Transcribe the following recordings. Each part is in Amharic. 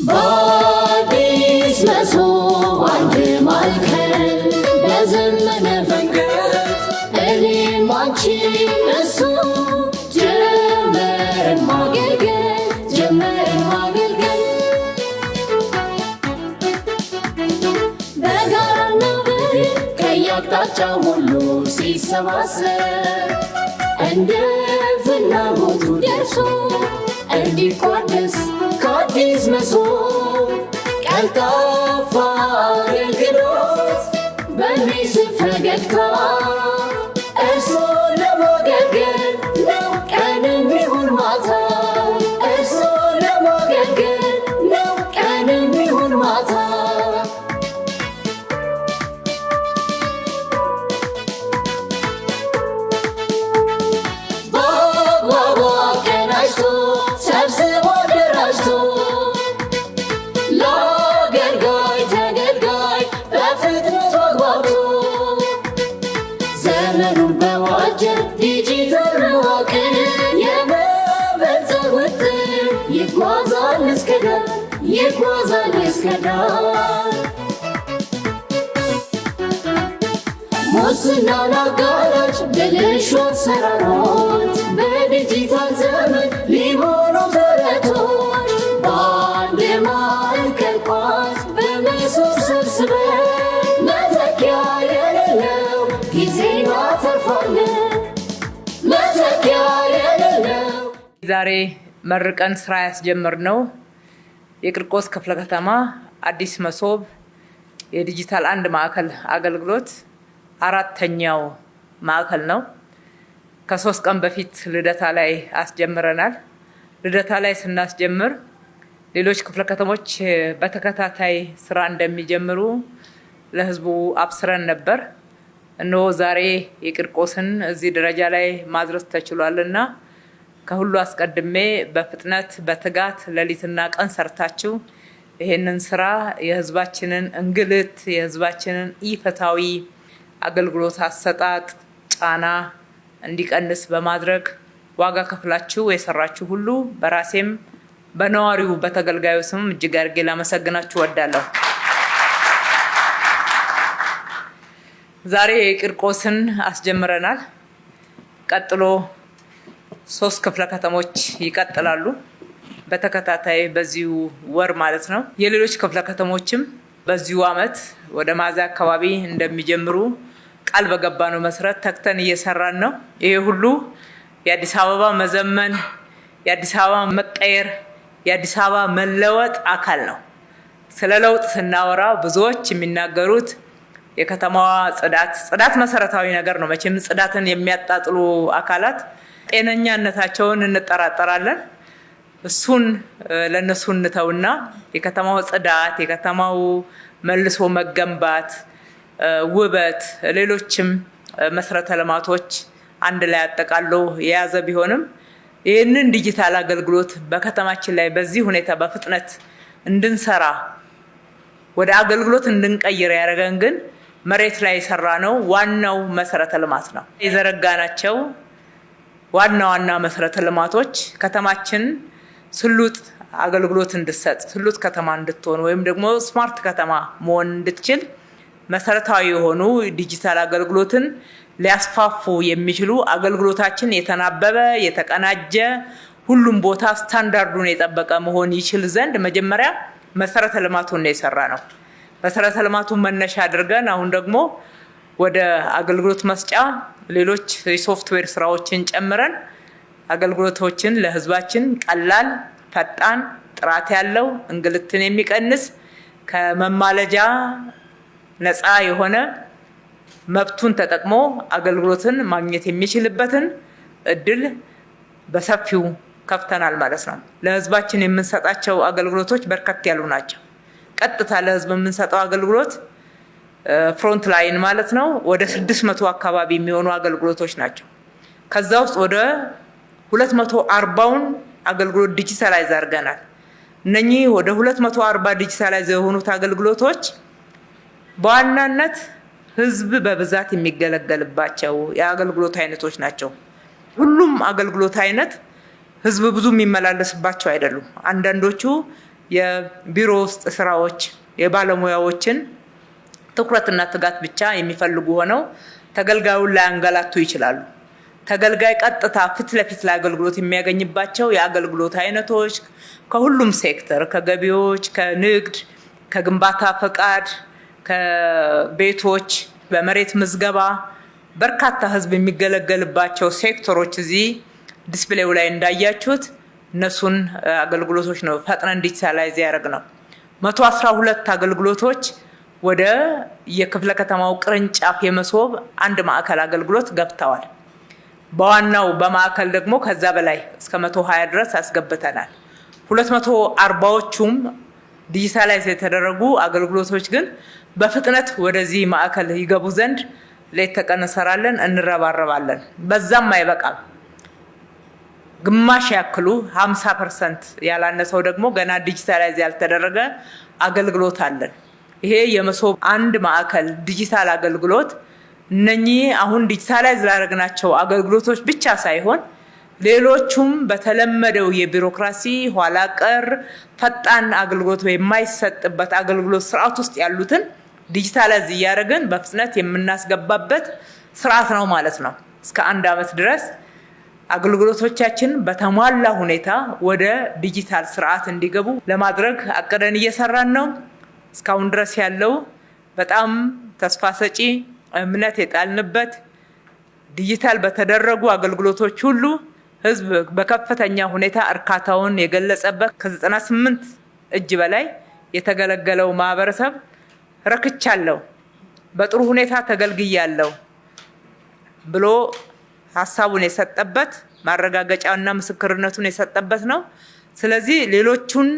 በአዲስ መሶብ አንድ ማዕከል በዘመነ ፈንገት እኔም አንቺም እሱ ጀመርን ማገልገል በጋራና በድል ከየአቅጣጫው ሁሉ ሲሰባሰብ እንደ ፍላጎቱ ደርሶ እንዲቋደስ ከአዲስ መሶብ ቀልጣፋ አገልግሎት በሚስብ ፈገግታ እርሶን ለማገልገል ነው ቀንም ይሁን ማታ። እርሶን ለማገልገል ነው ቀንም ይሁን ማታ። በአግባቡ አቀናጅቶ ሰብስቦ አደራጅቶ ለአገልጋይ ተገልጋይ በፍጥነት አግባብቶ ዘመኑን በዋጀ ዲጂታል መዋቅር የመበልጸግ ውጥን ይጓዛል እስከ ዳር። ሙስናን አጋላጭ ብልሹ አሰራሮች በዲጂታል ዘመን ሊሆኑ ተረቶች በአንድ ማዕከል ቋት በመሶብ ሰብስበን መተኪያ የሌለው ጊዜ እናተርፋለን። መተኪያ የሌለው ዛሬ መርቀን ስራ ያስጀመርነው የቂርቆስ ክፍለ ከተማ አዲስ መሶብ የዲጂታል አንድ ማዕከል አገልግሎት አራተኛው ማዕከል ነው። ከ3 ቀን በፊት ልደታ ላይ አስጀምረናል። ልደታ ላይ ስናስጀምር ሌሎች ክፍለ ከተሞች በተከታታይ ስራ እንደሚጀምሩ ለህዝቡ አብስረን ነበር። እነሆ ዛሬ የቂርቆስን እዚህ ደረጃ ላይ ማድረስ ተችሏልና ከሁሉ አስቀድሜ በፍጥነት በትጋት ሌሊትና ቀን ሰርታችሁ ይሄንን ስራ የህዝባችንን እንግልት የህዝባችንን ኢፍትሃዊ አገልግሎት አሰጣጥ ጫና እንዲቀንስ በማድረግ ዋጋ ከፍላችሁ የሰራችሁ ሁሉ በራሴም በነዋሪው በተገልጋዩ ስም እጅግ አድርጌ ላመሰግናችሁ እወዳለሁ። ዛሬ ቂርቆስን አስጀምረናል። ቀጥሎ 3 ክፍለ ከተሞች ይቀጥላሉ በተከታታይ በዚሁ ወር ማለት ነው። የሌሎች ክፍለ ከተሞችም በዚሁ አመት ወደ ሚያዝያ አካባቢ እንደሚጀምሩ ቃል በገባነው መሰረት ተክተን እየሰራን ነው። ይሄ ሁሉ የአዲስ አበባ መዘመን፣ የአዲስ አበባ መቀየር፣ የአዲስ አበባ መለወጥ አካል ነው። ስለ ለውጥ ስናወራ ብዙዎች የሚናገሩት የከተማዋ ጽዳት መሰረታዊ ነገር ነው። መቼም ጽዳትን የሚያጣጥሉ አካላት ጤነኛነታቸውን እንጠራጠራለን። እሱን ለነሱ እንተውና የከተማው ጽዳት፣ የከተማው መልሶ መገንባት፣ ውበት፣ ሌሎችም መሰረተ ልማቶች አንድ ላይ አጠቃሎ የያዘ ቢሆንም ይህንን ዲጂታል አገልግሎት በከተማችን ላይ በዚህ ሁኔታ በፍጥነት እንድንሰራ ወደ አገልግሎት እንድንቀይር ያደረገን ግን መሬት ላይ የሰራ ነው ዋናው መሰረተ ልማት ነው። የዘረጋናቸው ዋና መሰረተ ልማቶች ከተማችን ስሉጥ አገልግሎት እንድትሰጥ ስሉጥ ከተማ እንድትሆን ወይም ደግሞ ስማርት ከተማ መሆን እንድትችል መሰረታዊ የሆኑ ዲጂታል አገልግሎትን ሊያስፋፉ የሚችሉ አገልግሎታችን የተናበበ የተቀናጀ ሁሉም ቦታ ስታንዳርዱን የጠበቀ መሆን ይችል ዘንድ መጀመሪያ መሰረተ ልማቱን ነው የሰራ ነው። መሰረተ ልማቱን መነሻ አድርገን አሁን ደግሞ ወደ አገልግሎት መስጫ ሌሎች የሶፍትዌር ስራዎችን ጨምረን አገልግሎቶችን ለህዝባችን ቀላል፣ ፈጣን፣ ጥራት ያለው እንግልትን የሚቀንስ ከመማለጃ ነፃ የሆነ መብቱን ተጠቅሞ አገልግሎትን ማግኘት የሚችልበትን እድል በሰፊው ከፍተናል ማለት ነው። ለህዝባችን የምንሰጣቸው አገልግሎቶች በርከት ያሉ ናቸው። ቀጥታ ለህዝብ የምንሰጠው አገልግሎት ፍሮንት ላይን ማለት ነው ወደ 600 አካባቢ የሚሆኑ አገልግሎቶች ናቸው። ከዛ ውስጥ ወደ 240ውን አገልግሎት ዲጂታላይዝ አድርገናል። እነኚህ ወደ 240 ዲጂታላይዝ የሆኑት አገልግሎቶች በዋናነት ህዝብ በብዛት የሚገለገልባቸው የአገልግሎት አይነቶች ናቸው። ሁሉም አገልግሎት አይነት ህዝብ ብዙ የሚመላለስባቸው አይደሉም። አንዳንዶቹ የቢሮ ውስጥ ስራዎች የባለሙያዎችን ትኩረትና ትጋት ብቻ የሚፈልጉ ሆነው ተገልጋዩን ላያንገላቱ ይችላሉ። ተገልጋይ ቀጥታ ፊት ለፊት ለአገልግሎት የሚያገኝባቸው የአገልግሎት አይነቶች ከሁሉም ሴክተር ከገቢዎች፣ ከንግድ፣ ከግንባታ ፈቃድ፣ ከቤቶች፣ በመሬት ምዝገባ በርካታ ህዝብ የሚገለገልባቸው ሴክተሮች እዚህ ዲስፕሌው ላይ እንዳያችሁት እነሱን አገልግሎቶች ነው ፈጥነን ዲጂታላይዝ ያደረግነው። 112 አገልግሎቶች ወደ የክፍለ ከተማው ቅርንጫፍ የመሶብ አንድ ማዕከል አገልግሎት ገብተዋል። በዋናው በማዕከል ደግሞ ከዛ በላይ እስከ 120 ድረስ አስገብተናል። 240ዎቹም ዲጂታላይዝ የተደረጉ አገልግሎቶች ግን በፍጥነት ወደዚህ ማዕከል ይገቡ ዘንድ ሌት ተቀን እንሰራለን፣ እንረባረባለን። በዛም አይበቃም። ግማሽ ያክሉ 50% ያላነሰው ደግሞ ገና ዲጂታላይዝ ያልተደረገ አገልግሎት አለን። ይሄ የመሶብ አንድ ማዕከል ዲጂታል አገልግሎት እነኚህ አሁን ዲጂታላይዝ ላደረግናቸው አገልግሎቶች ብቻ ሳይሆን ሌሎቹም በተለመደው የቢሮክራሲ ኋላ ቀር ፈጣን አገልግሎት የማይሰጥበት አገልግሎት ስርዓት ውስጥ ያሉትን ዲጂታላይዝ እያደረግን በፍጥነት የምናስገባበት ስርዓት ነው ማለት ነው። እስከ 1 ዓመት ድረስ አገልግሎቶቻችን በተሟላ ሁኔታ ወደ ዲጂታል ስርዓት እንዲገቡ ለማድረግ አቅደን እየሰራን ነው። እስካሁን ድረስ ያለው በጣም ተስፋ ሰጪ እምነት የጣልንበት ዲጂታል በተደረጉ አገልግሎቶች ሁሉ ህዝብ በከፍተኛ ሁኔታ እርካታውን የገለጸበት ከ98 እጅ በላይ የተገለገለው ማህበረሰብ ረክቻለሁ፣ በጥሩ ሁኔታ ተገልግያለሁ ብሎ ሀሳቡን የሰጠበት ማረጋገጫና ምስክርነቱን የሰጠበት ነው። ስለዚህ ሌሎቹን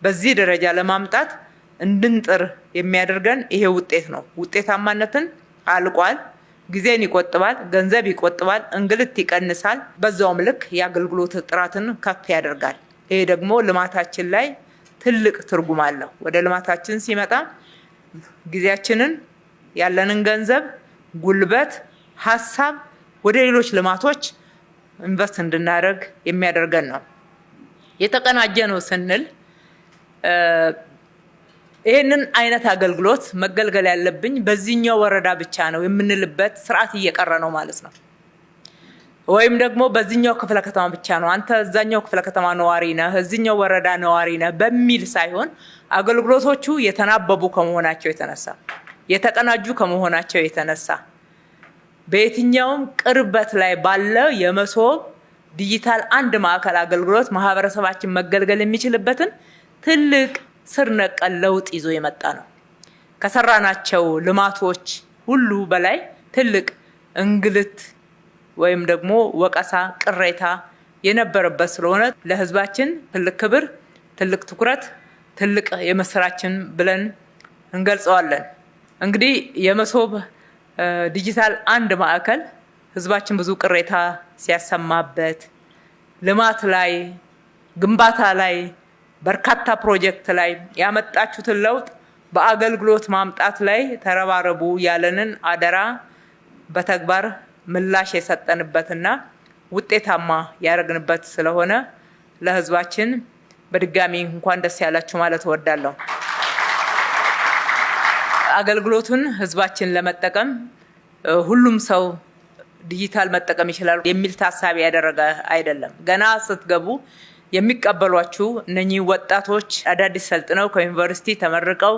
በዚህ ደረጃ ለማምጣት እንድንጥር የሚያደርገን ይሄ ውጤት ነው። ውጤታማነትን አልቋል። ጊዜን ይቆጥባል፣ ገንዘብ ይቆጥባል፣ እንግልት ይቀንሳል። በዛውም ልክ የአገልግሎት ጥራትን ከፍ ያደርጋል። ይሄ ደግሞ ልማታችን ላይ ትልቅ ትርጉም አለው። ወደ ልማታችን ሲመጣ ጊዜያችንን፣ ያለንን ገንዘብ፣ ጉልበት፣ ሀሳብ ወደ ሌሎች ልማቶች ኢንቨስት እንድናደርግ የሚያደርገን ነው። የተቀናጀ ነው ስንል ይህንን አይነት አገልግሎት መገልገል ያለብኝ በዚህኛው ወረዳ ብቻ ነው የምንልበት ስርዓት እየቀረ ነው ማለት ነው። ወይም ደግሞ በዚህኛው ክፍለ ከተማ ብቻ ነው፣ አንተ እዛኛው ክፍለ ከተማ ነዋሪ ነህ፣ እዚህኛው ወረዳ ነዋሪ ነህ በሚል ሳይሆን አገልግሎቶቹ የተናበቡ ከመሆናቸው የተነሳ የተቀናጁ ከመሆናቸው የተነሳ በየትኛውም ቅርበት ላይ ባለ የመሶብ ዲጂታል አንድ ማዕከል አገልግሎት ማህበረሰባችን መገልገል የሚችልበትን ትልቅ ስር ነቀል ለውጥ ይዞ የመጣ ነው። ከሰራናቸው ልማቶች ሁሉ በላይ ትልቅ እንግልት ወይም ደግሞ ወቀሳ፣ ቅሬታ የነበረበት ስለሆነ ለህዝባችን ትልቅ ክብር፣ ትልቅ ትኩረት፣ ትልቅ የመስራችን ብለን እንገልጸዋለን። እንግዲህ የመሶብ ዲጂታል አንድ ማዕከል ህዝባችን ብዙ ቅሬታ ሲያሰማበት ልማት ላይ ግንባታ ላይ በርካታ ፕሮጀክት ላይ ያመጣችሁትን ለውጥ በአገልግሎት ማምጣት ላይ ተረባረቡ ያለንን አደራ በተግባር ምላሽ የሰጠንበትና ውጤታማ ያደረግንበት ስለሆነ ለህዝባችን በድጋሚ እንኳን ደስ ያላችሁ ማለት እወዳለሁ። አገልግሎቱን ህዝባችን ለመጠቀም ሁሉም ሰው ዲጂታል መጠቀም ይችላል የሚል ታሳቢ ያደረገ አይደለም። ገና ስትገቡ የሚቀበሏችሁ እነኚህ ወጣቶች አዳዲስ ሰልጥነው ከዩኒቨርሲቲ ተመርቀው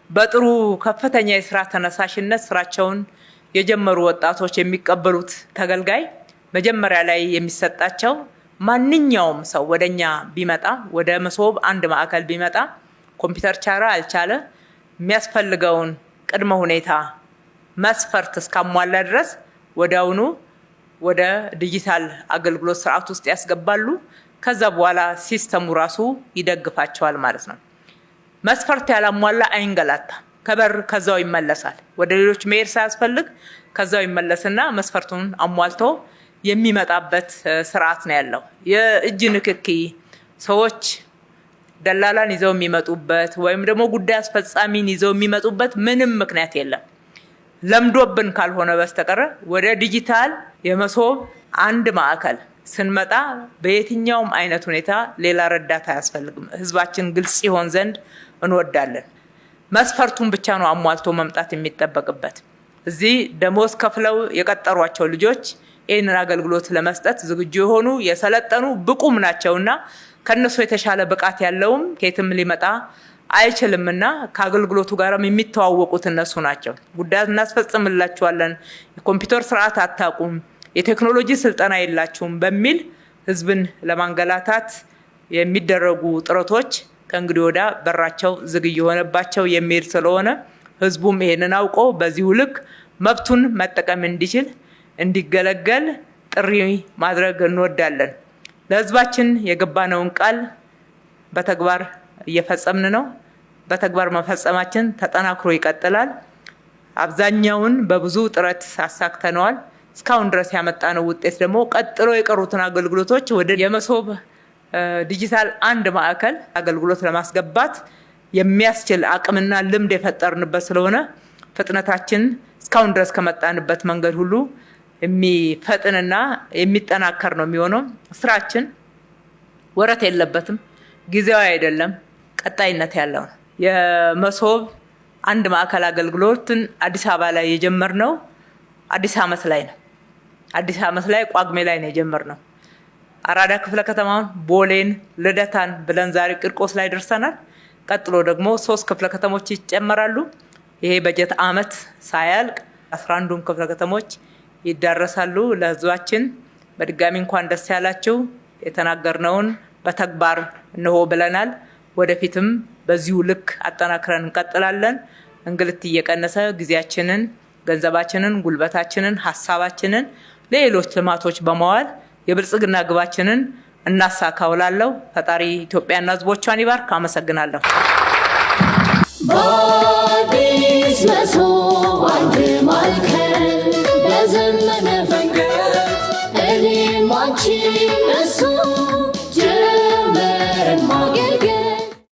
በጥሩ ከፍተኛ የስራ ተነሳሽነት ስራቸውን የጀመሩ ወጣቶች የሚቀበሉት ተገልጋይ መጀመሪያ ላይ የሚሰጣቸው ማንኛውም ሰው ወደኛ ቢመጣ ወደ መሶብ አንድ ማዕከል ቢመጣ ኮምፒውተር ቻለ አልቻለ የሚያስፈልገውን ቅድመ ሁኔታ መስፈርት እስካሟላ ድረስ ወዲያውኑ ወደ ዲጂታል አገልግሎት ስርዓት ውስጥ ያስገባሉ። ከዛ በኋላ ሲስተሙ ራሱ ይደግፋቸዋል ማለት ነው። መስፈርት ያላሟላ አይንገላታ፣ ከበር ከዛው ይመለሳል። ወደ ሌሎች መሄድ ሳያስፈልግ ከዛው ይመለስና መስፈርቱን አሟልቶ የሚመጣበት ስርዓት ነው ያለው። የእጅ ንክኪ ሰዎች ደላላን ይዘው የሚመጡበት ወይም ደግሞ ጉዳይ አስፈጻሚን ይዘው የሚመጡበት ምንም ምክንያት የለም። ለምዶብን ካልሆነ በስተቀር ወደ ዲጂታል የመሶብ አንድ ማዕከል ስንመጣ በየትኛውም አይነት ሁኔታ ሌላ ረዳት አያስፈልግም። ህዝባችን ግልጽ ይሆን ዘንድ እንወዳለን። መስፈርቱን ብቻ ነው አሟልቶ መምጣት የሚጠበቅበት። እዚህ ደሞዝ ከፍለው የቀጠሯቸው ልጆች ይህንን አገልግሎት ለመስጠት ዝግጁ የሆኑ የሰለጠኑ ብቁም ናቸውና ከነሱ የተሻለ ብቃት ያለውም ከየትም ሊመጣ አይችልምና ከአገልግሎቱ ጋርም የሚተዋወቁት እነሱ ናቸው። ጉዳይ እናስፈጽምላችኋለን፣ የኮምፒውተር ስርዓት አታውቁም፣ የቴክኖሎጂ ስልጠና የላችሁም በሚል ህዝብን ለማንገላታት የሚደረጉ ጥረቶች ከእንግዲህ ወዲያ በራቸው ዝግ እየሆነባቸው የሚሄድ ስለሆነ ህዝቡም ይሄንን አውቆ በዚሁ ልክ መብቱን መጠቀም እንዲችል እንዲገለገል ጥሪ ማድረግ እንወዳለን። ለህዝባችን የገባነውን ቃል በተግባር እየፈጸምን ነው። በተግባር መፈጸማችን ተጠናክሮ ይቀጥላል። አብዛኛውን በብዙ ጥረት አሳክተነዋል። እስካሁን ድረስ ያመጣነው ውጤት ደግሞ ቀጥሎ የቀሩትን አገልግሎቶች ወደ የመሶብ ዲጂታል አንድ ማዕከል አገልግሎት ለማስገባት የሚያስችል አቅምና ልምድ የፈጠርንበት ስለሆነ ፍጥነታችን እስካሁን ድረስ ከመጣንበት መንገድ ሁሉ የሚፈጥንና የሚጠናከር ነው የሚሆነው። ስራችን ወረት የለበትም፣ ጊዜያዊ አይደለም፣ ቀጣይነት ያለው ነው። የመሶብ አንድ ማዕከል አገልግሎትን አዲስ አበባ ላይ የጀመርነው አዲስ ዓመት ላይ ነው። አዲስ ዓመት ላይ ጳጉሜ ላይ ነው የጀመርነው። አራዳ ክፍለ ከተማውን፣ ቦሌን፣ ልደታን ብለን ዛሬ ቂርቆስ ላይ ደርሰናል። ቀጥሎ ደግሞ 3 ክፍለ ከተሞች ይጨመራሉ። ይሄ በጀት ዓመት ሳያልቅ 11ዱም ክፍለ ከተሞች ይዳረሳሉ። ለህዝባችን በድጋሚ እንኳን ደስ ያላችሁ። የተናገርነውን በተግባር እንሆ ብለናል። ወደፊትም በዚሁ ልክ አጠናክረን እንቀጥላለን። እንግልት እየቀነሰ ጊዜያችንን፣ ገንዘባችንን፣ ጉልበታችንን፣ ሀሳባችንን ለሌሎች ልማቶች በመዋል የብልጽግና ግባችንን እናሳካውላለሁ። ፈጣሪ ኢትዮጵያና ህዝቦቿን ይባርክ። አመሰግናለሁ። በአዲስ መሶብ አንድ ማዕከል በዘመነ ፈንገድ እኔም አንቺም እሱ